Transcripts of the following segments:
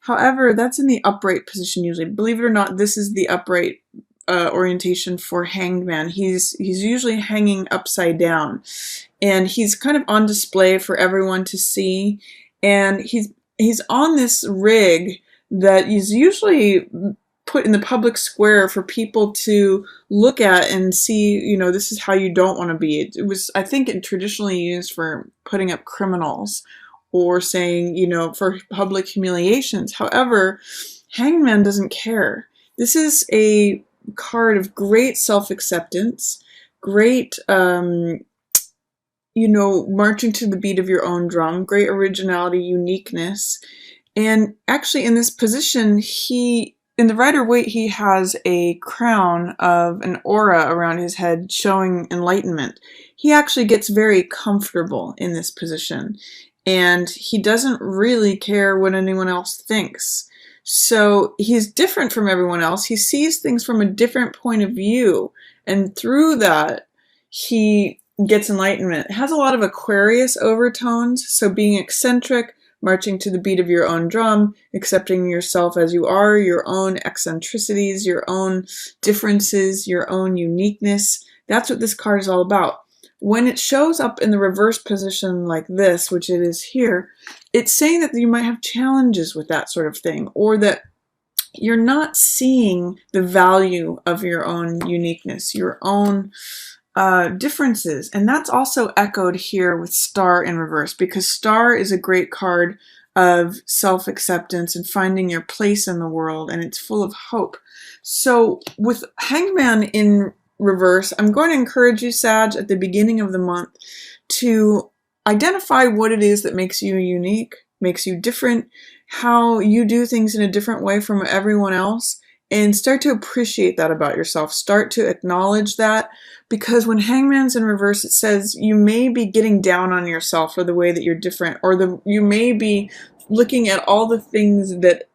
However, that's in the upright position usually. Believe it or not, this is the upright orientation for Hanged Man. He's usually hanging upside down, and he's kind of on display for everyone to see. And he's on this rig that is usually put in the public square for people to look at and see, this is how you don't want to be. It was, I think, it traditionally used for putting up criminals or saying, for public humiliations. However, Hangman doesn't care. This is a card of great self-acceptance, great, marching to the beat of your own drum, great originality, uniqueness. And actually in this position, in the Rider-Waite, he has a crown of an aura around his head showing enlightenment. He actually gets very comfortable in this position, and he doesn't really care what anyone else thinks. So he's different from everyone else. He sees things from a different point of view, and through that, he gets enlightenment. It has a lot of Aquarius overtones, so being eccentric, marching to the beat of your own drum, accepting yourself as you are, your own eccentricities, your own differences, your own uniqueness. That's what this card is all about. When it shows up in the reverse position like this, which it is here, it's saying that you might have challenges with that sort of thing, or that you're not seeing the value of your own uniqueness, your own differences. And that's also echoed here with Star in reverse, because Star is a great card of self-acceptance and finding your place in the world, and it's full of hope. So with Hangman in reverse, I'm going to encourage you, Sag, at the beginning of the month to identify what it is that makes you unique, makes you different, how you do things in a different way from everyone else, and start to appreciate that about yourself. Start to acknowledge that, because when Hangman's in reverse, it says you may be getting down on yourself for the way that you're different, or you may be looking at all the things that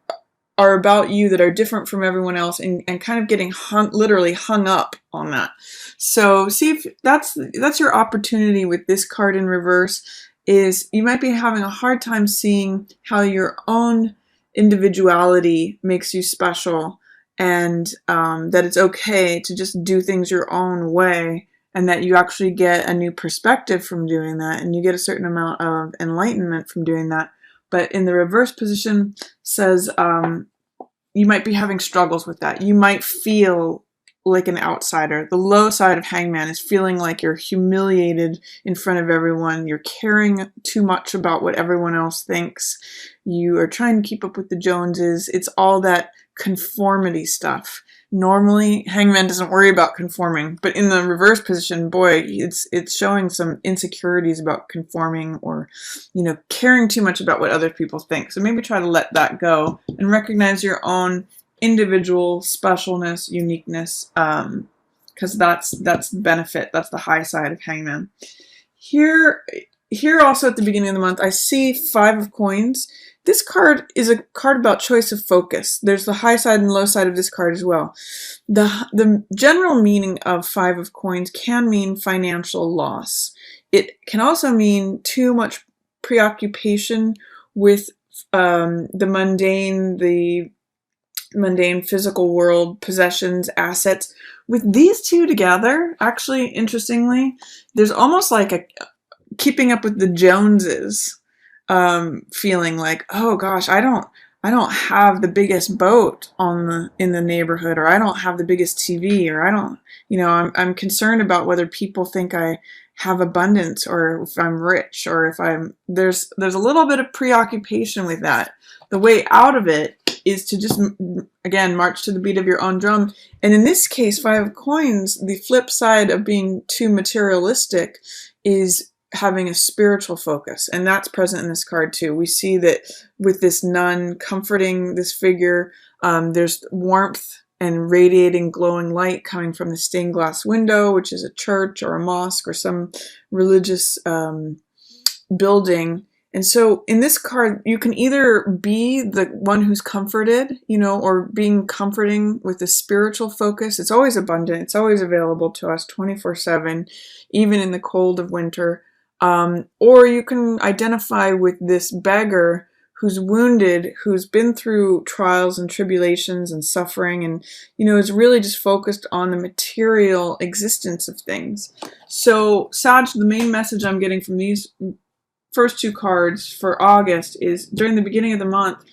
are about you that are different from everyone else, and kind of getting literally hung up on that. So see if that's your opportunity with this card in reverse, is you might be having a hard time seeing how your own individuality makes you special, and that it's okay to just do things your own way, and that you actually get a new perspective from doing that, and you get a certain amount of enlightenment from doing that. But in the reverse position says you might be having struggles with that. You might feel like an outsider. The low side of Hangman is feeling like you're humiliated in front of everyone. You're caring too much about what everyone else thinks. You are trying to keep up with the Joneses. It's all that conformity stuff. Normally, Hangman doesn't worry about conforming, but in the reverse position, boy, it's showing some insecurities about conforming, or, caring too much about what other people think. So maybe try to let that go and recognize your own individual specialness, uniqueness, because that's the benefit. That's the high side of Hangman. Here also at the beginning of the month, I see 5 of Coins. This card is a card about choice of focus. There's the high side and low side of this card as well. The general meaning of 5 of Coins can mean financial loss. It can also mean too much preoccupation with the mundane physical world, possessions, assets. With these two together, actually, interestingly, there's almost like a keeping up with the Joneses feeling, like, oh gosh, I don't have the biggest boat in the neighborhood, or I don't have the biggest TV, or I don't, I'm concerned about whether people think I have abundance, or if I'm rich, or if there's a little bit of preoccupation with that. The way out of it is to just, again, march to the beat of your own drum. And in this case, 5 of Coins, the flip side of being too materialistic is having a spiritual focus, and that's present in this card too. We see that with this nun comforting this figure, there's warmth and radiating glowing light coming from the stained glass window, which is a church or a mosque or some religious building. And so in this card, you can either be the one who's comforted, or being comforting with a spiritual focus. It's always abundant. It's always available to us 24/7, even in the cold of winter. Or you can identify with this beggar who's wounded, who's been through trials and tribulations and suffering, and is really just focused on the material existence of things. So Sag, the main message I'm getting from these first two cards for August is, during the beginning of the month,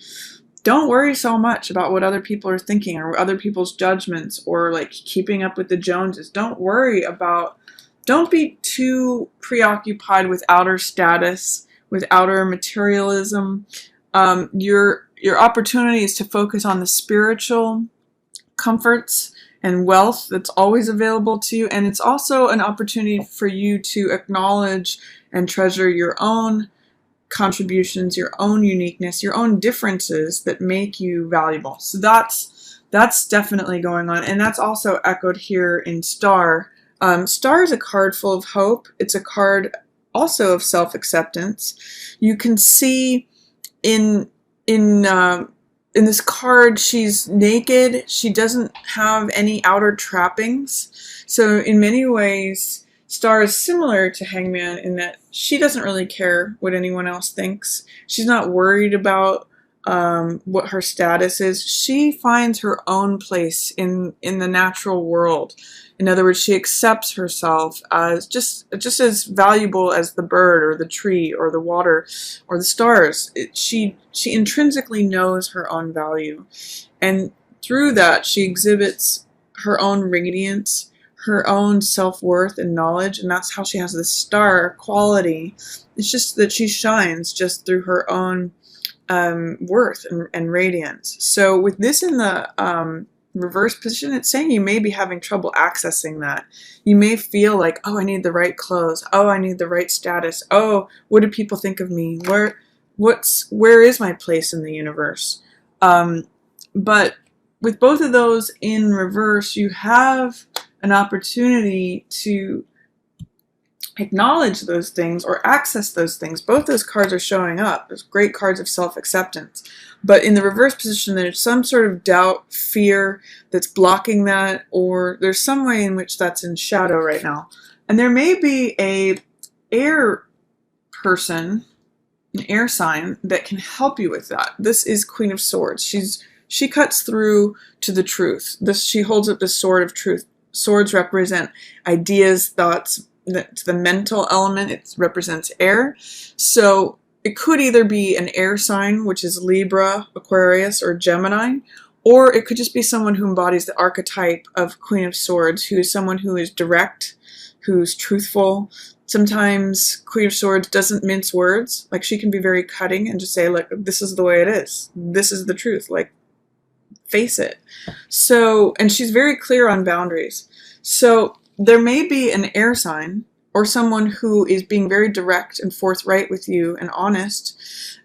don't worry so much about what other people are thinking or other people's judgments or like keeping up with the Joneses. Don't be too preoccupied with outer status, with outer materialism. Your opportunity is to focus on the spiritual comforts and wealth that's always available to you. And it's also an opportunity for you to acknowledge and treasure your own contributions, your own uniqueness, your own differences that make you valuable. So that's definitely going on. And that's also echoed here in Star. Star is a card full of hope. It's a card also of self-acceptance. You can see in this card, she's naked. She doesn't have any outer trappings. So in many ways, Star is similar to Hangman in that she doesn't really care what anyone else thinks. She's not worried about what her status is. She finds her own place in the natural world. In other words, she accepts herself as just as valuable as the bird or the tree or the water or the stars. She intrinsically knows her own value. And through that, she exhibits her own radiance, her own self-worth and knowledge, and that's how she has this star quality. It's just that she shines just through her own worth and radiance. So with this in the reverse position, it's saying you may be having trouble accessing that. You may feel like, oh, I need the right clothes. Oh, I need the right status. Oh, what do people think of me? Where is my place in the universe? But with both of those in reverse, you have an opportunity to acknowledge those things or access those things. Both those cards are showing up as great cards of self-acceptance. But in the reverse position, there's some sort of doubt, fear that's blocking that, or there's some way in which that's in shadow right now. And there may be a air person, an air sign, that can help you with that. This is Queen of Swords. She cuts through to the truth. She holds up the sword of truth. Swords represent ideas, thoughts. The mental element, it represents air. So it could either be an air sign, which is Libra, Aquarius, or Gemini, or it could just be someone who embodies the archetype of Queen of Swords, who is someone who is direct, who's truthful. Sometimes Queen of Swords doesn't mince words. Like, she can be very cutting and just say, like, this is the way it is. This is the truth. Like, face it. So, and she's very clear on boundaries. So there may be an air sign or someone who is being very direct and forthright with you and honest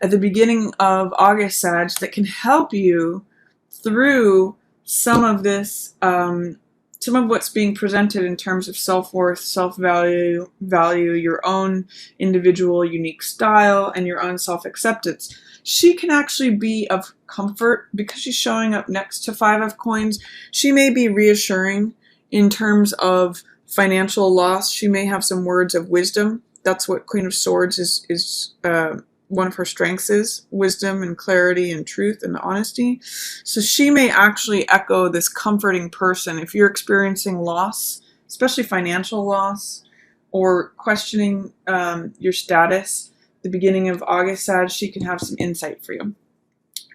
at the beginning of August, Sag, that can help you through some of this, some of what's being presented in terms of self-worth, self-value, your own individual unique style, and your own self-acceptance. She can actually be of comfort because she's showing up next to Five of Coins. She may be reassuring in terms of financial loss. She may have some words of wisdom. That's what Queen of Swords is one of her strengths is, wisdom and clarity and truth and honesty. So she may actually echo this comforting person. If you're experiencing loss, especially financial loss, or questioning your status, the beginning of August, Sag, she can have some insight for you.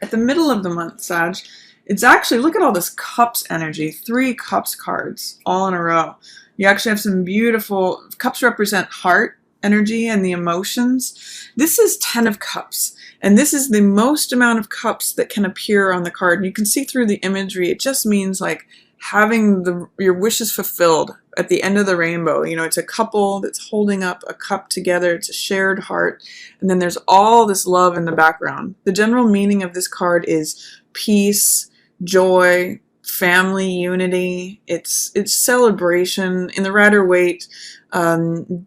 At the middle of the month, Sag, it's actually, look at all this Cups energy, 3 Cups cards all in a row. You actually have some beautiful, Cups represent heart energy and the emotions. This is 10 of Cups, and this is the most amount of cups that can appear on the card. And you can see through the imagery, it just means like having your wishes fulfilled at the end of the rainbow. You know, it's a couple that's holding up a cup together. It's a shared heart. And then there's all this love in the background. The general meaning of this card is peace, joy, family unity. It's celebration. In the Rider-Waite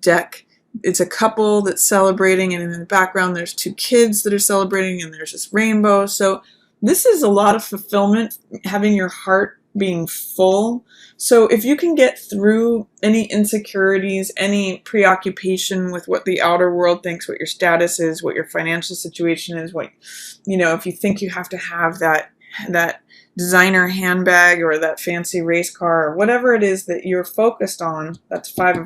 deck, it's a couple that's celebrating, and in the background there's 2 kids that are celebrating, and there's this rainbow. So this is a lot of fulfillment, having your heart being full. So if you can get through any insecurities, any preoccupation with what the outer world thinks, what your status is, what your financial situation is, what, if you think you have to have that designer handbag or that fancy race car or whatever it is that you're focused on, that's five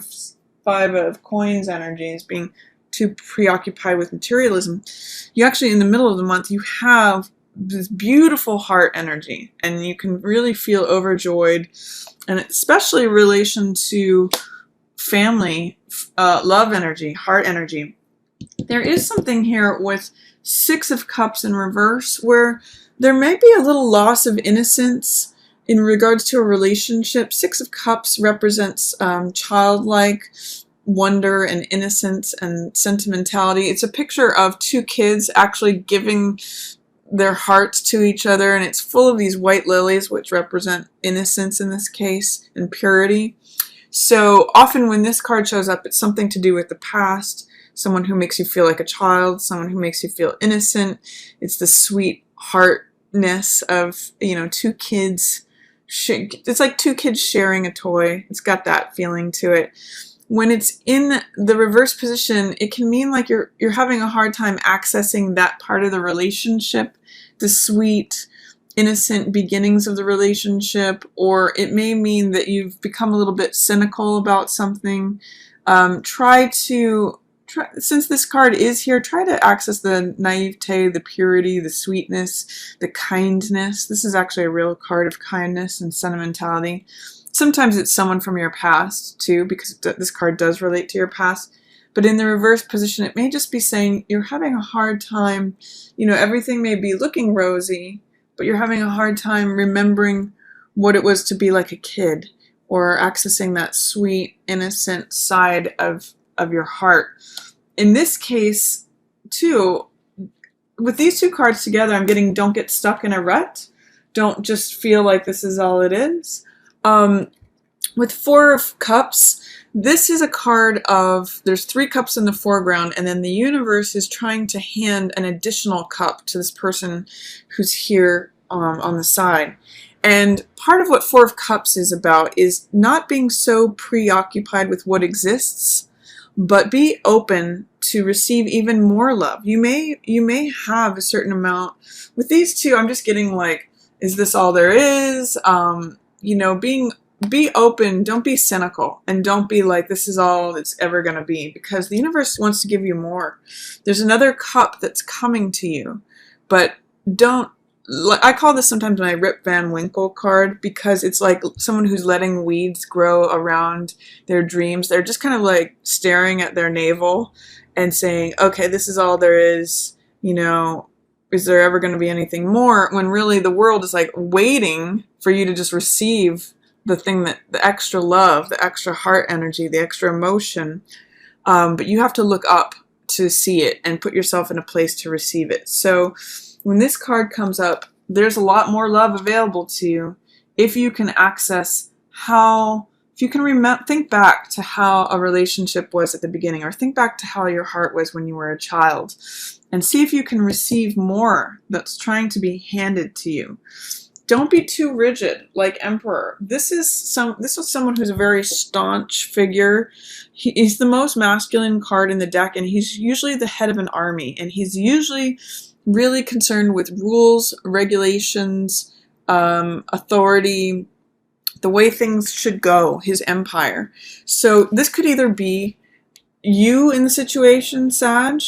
of coins energies, being too preoccupied with materialism. You actually, in the middle of the month, you have this beautiful heart energy, and you can really feel overjoyed, and especially in relation to family, love energy, heart energy. There is something here with Six of Cups in reverse where there may be a little loss of innocence in regards to a relationship. Six of Cups represents childlike wonder and innocence and sentimentality. It's a picture of two kids actually giving their hearts to each other, and it's full of these white lilies, which represent innocence in this case, and purity. So often when this card shows up, it's something to do with the past, someone who makes you feel like a child, someone who makes you feel innocent. It's the sweet heartness of, two kids. It's like two kids sharing a toy. It's got that feeling to it. When it's in the reverse position, it can mean like you're having a hard time accessing that part of the relationship, the sweet, innocent beginnings of the relationship, or it may mean that you've become a little bit cynical about something. Since this card is here, try to access the naivete, the purity, the sweetness, the kindness. This is actually a real card of kindness and sentimentality. Sometimes it's someone from your past, too, because this card does relate to your past. But in the reverse position, it may just be saying you're having a hard time. Everything may be looking rosy, but you're having a hard time remembering what it was to be like a kid, or accessing that sweet, innocent side of your heart. In this case, too, with these two cards together, I'm getting don't get stuck in a rut. Don't just feel like this is all it is. With Four of Cups, this is a card of, there's 3 cups in the foreground, and then the universe is trying to hand an additional cup to this person who's here on the side. And part of what Four of Cups is about is not being so preoccupied with what exists, but be open to receive even more love. You may have a certain amount. With these two, I'm just getting like, is this all there is? Be open, don't be cynical, and don't be like, this is all it's ever going to be, because the universe wants to give you more. There's another cup that's coming to you, but I call this sometimes my Rip Van Winkle card, because it's like someone who's letting weeds grow around their dreams. They're just kind of like staring at their navel and saying, okay, this is all there is, is there ever going to be anything more? When really the world is like waiting for you to just receive the thing, that the extra love, the extra heart energy, the extra emotion. But you have to look up to see it and put yourself in a place to receive it. So when this card comes up, there's a lot more love available to you if you can access if you can think back to how a relationship was at the beginning, or think back to how your heart was when you were a child, and see if you can receive more that's trying to be handed to you. Don't be too rigid, like Emperor. This is someone who's a very staunch figure. He's the most masculine card in the deck, and he's usually the head of an army, and he's usually really concerned with rules, regulations, authority, the way things should go, his empire. So this could either be you in the situation, Sag,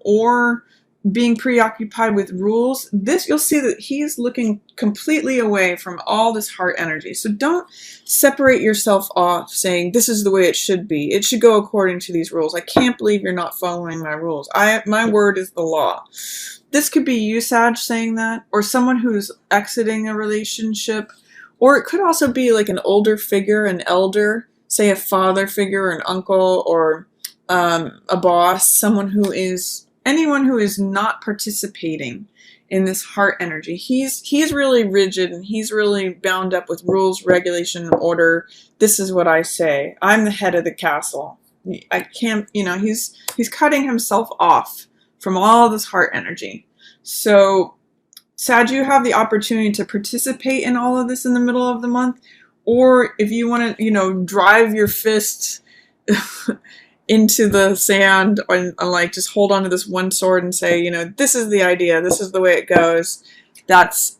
or being preoccupied with rules. You'll see that he's looking completely away from all this heart energy. So don't separate yourself off saying, this is the way it should be. It should go according to these rules. I can't believe you're not following my rules. My word is the law. This could be you, Sag, saying that, or someone who's exiting a relationship. Or it could also be like an older figure, an elder, say a father figure, or an uncle, or a boss, anyone who is not participating in this heart energy. He's really rigid, and he's really bound up with rules, regulation, order. This is what I say. I'm the head of the castle. I can't, he's cutting himself off from all this heart energy. So Sag, you have the opportunity to participate in all of this in the middle of the month, or if you want to, drive your fist into the sand and like just hold on to this one sword and say, this is the idea, this is the way it goes. That's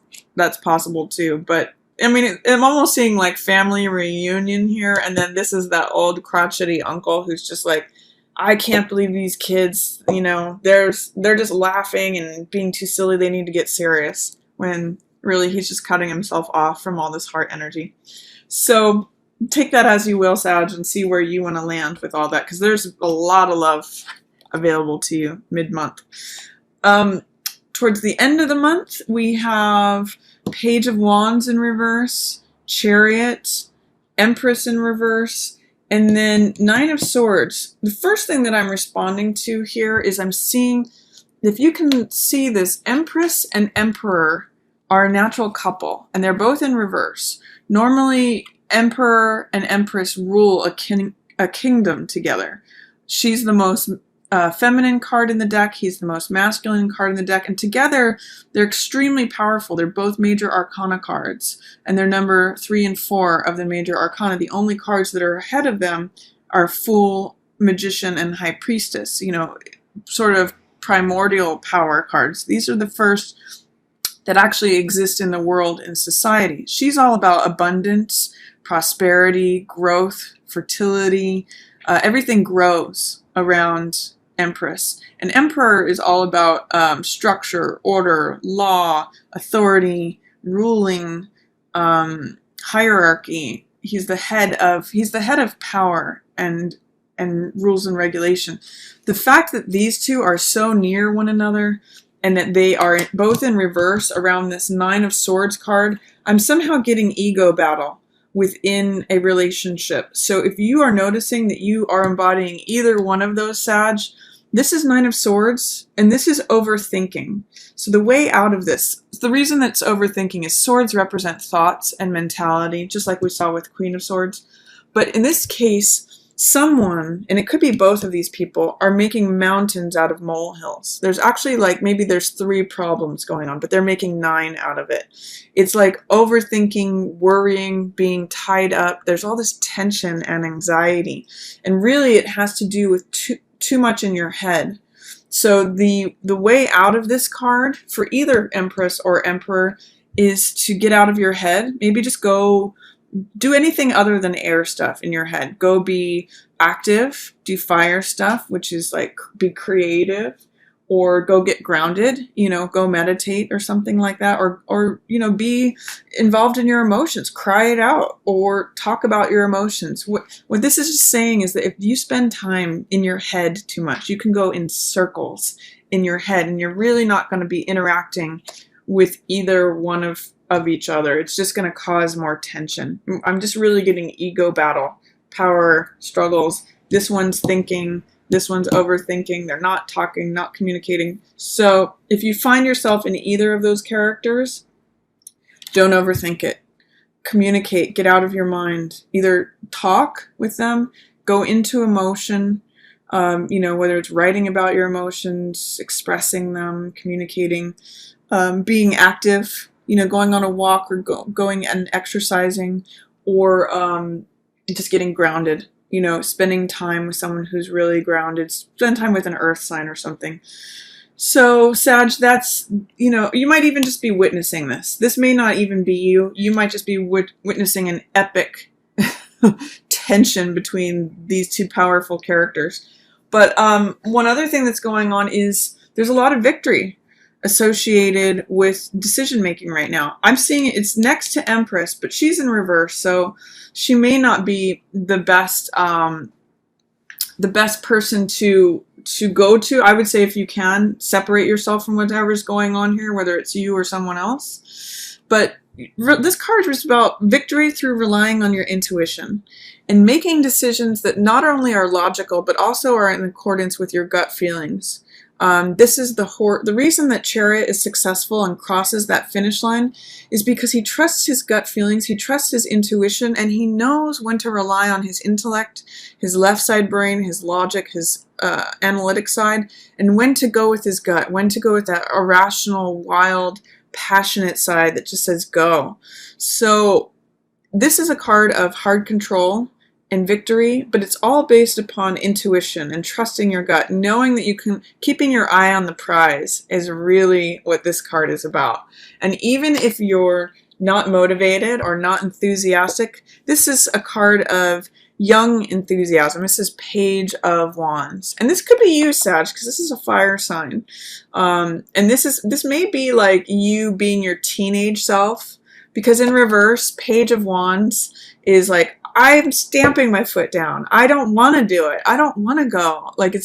possible too. But I mean, I'm almost seeing like family reunion here, and then this is that old crotchety uncle who's just like, I can't believe these kids, they're just laughing and being too silly. They need to get serious, when really he's just cutting himself off from all this heart energy. So take that as you will, Sag, and see where you want to land with all that, because there's a lot of love available to you mid-month. Towards the end of the month, we have Page of Wands in reverse, Chariot, Empress in reverse, and then Nine of Swords. The first thing that I'm responding to here is I'm seeing, if you can see this, Empress and Emperor are a natural couple, and they're both in reverse. Normally, Emperor and Empress rule a kingdom together. She's the most feminine card in the deck. He's the most masculine card in the deck. And together, they're extremely powerful. They're both major arcana cards. And they're number 3 and 4 of the major arcana. The only cards that are ahead of them are Fool, Magician, and High Priestess. Sort of primordial power cards. These are the first that actually exist in the world and society. She's all about abundance, prosperity, growth, fertility. Everything grows around Empress. And Emperor is all about structure, order, law, authority, ruling, hierarchy. He's the head of power and rules and regulation. The fact that these two are so near one another, and that they are both in reverse around this Nine of Swords card, I'm somehow getting ego battle within a relationship. So if you are noticing that you are embodying either one of those, Sag, this is Nine of Swords, and this is overthinking. So the way out of this, the reason that's overthinking is swords represent thoughts and mentality, just like we saw with Queen of Swords. But in this case, someone, and it could be both of these people, are making mountains out of molehills. There's actually maybe there's 3 problems going on, but they're making 9 out of it. It's like overthinking, worrying, being tied up. There's all this tension and anxiety. And really it has to do with too much in your head. So the way out of this card for either Empress or Emperor is to get out of your head. Maybe just go do anything other than air stuff in your head. Go be active, do fire stuff, which is like be creative, or go get grounded, go meditate or something like that, or be involved in your emotions, cry it out, or talk about your emotions. What this is just saying is that if you spend time in your head too much, you can go in circles in your head, and you're really not going to be interacting with either one of each other. It's just going to cause more tension. I'm just really getting ego battle, power struggles. This one's thinking, this one's overthinking. They're not talking, not communicating. So if you find yourself in either of those characters, don't overthink it. Communicate, get out of your mind. Either talk with them, go into emotion, whether it's writing about your emotions, expressing them, communicating, being active, going on a walk, or going and exercising, or just getting grounded, spending time with someone who's really grounded, spend time with an earth sign or something. So Sag, that's, you might even just be witnessing this. This may not even be you. You might just be witnessing an epic tension between these two powerful characters. But one other thing that's going on is there's a lot of victory associated with decision making right now. I'm seeing it's next to Empress, but she's in reverse, so she may not be the best person to go to. I would say if you can, separate yourself from whatever's going on here, whether it's you or someone else. But this card is about victory through relying on your intuition and making decisions that not only are logical, but also are in accordance with your gut feelings. This is the reason that Chariot is successful and crosses that finish line is because he trusts his gut feelings, he trusts his intuition, and he knows when to rely on his intellect, his left side brain, his logic, his analytic side, and when to go with his gut, when to go with that irrational, wild, passionate side that just says go. So this is a card of hard control and victory, but it's all based upon intuition and trusting your gut, knowing that you can, keeping your eye on the prize is really what this card is about. And even if you're not motivated or not enthusiastic, this is a card of young enthusiasm. This is Page of Wands. And this could be you, Sag, because this is a fire sign. And this may be like you being your teenage self, because in reverse, Page of Wands is like, I'm stamping my foot down. I don't want to do it. I don't want to go. Like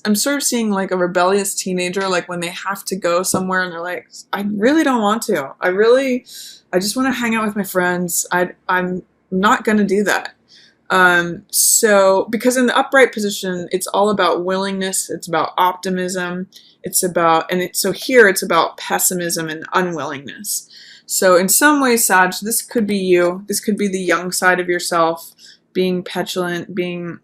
I'm sort of seeing like a rebellious teenager, like when they have to go somewhere and they're like, I really don't want to. I just want to hang out with my friends. I'm not going to do that. So because in the upright position, it's all about willingness. It's about optimism. So here it's about pessimism and unwillingness. So in some ways, Sag, this could be you. This could be the young side of yourself, being petulant, being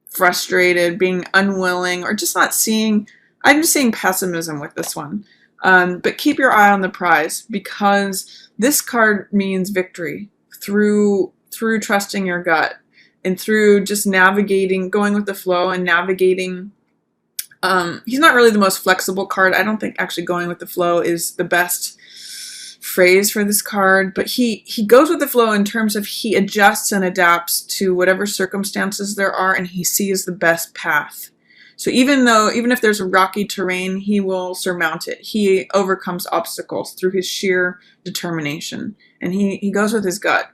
frustrated, being unwilling, or just not seeing. I'm just seeing pessimism with this one. But keep your eye on the prize, because this card means victory through trusting your gut and through just navigating, going with the flow and navigating. He's not really the most flexible card. I don't think actually going with the flow is the best phrase for this card, but he goes with the flow in terms of he adjusts and adapts to whatever circumstances there are, and he sees the best path. So even if there's a rocky terrain, he will surmount it. He overcomes obstacles through his sheer determination, and he goes with his gut.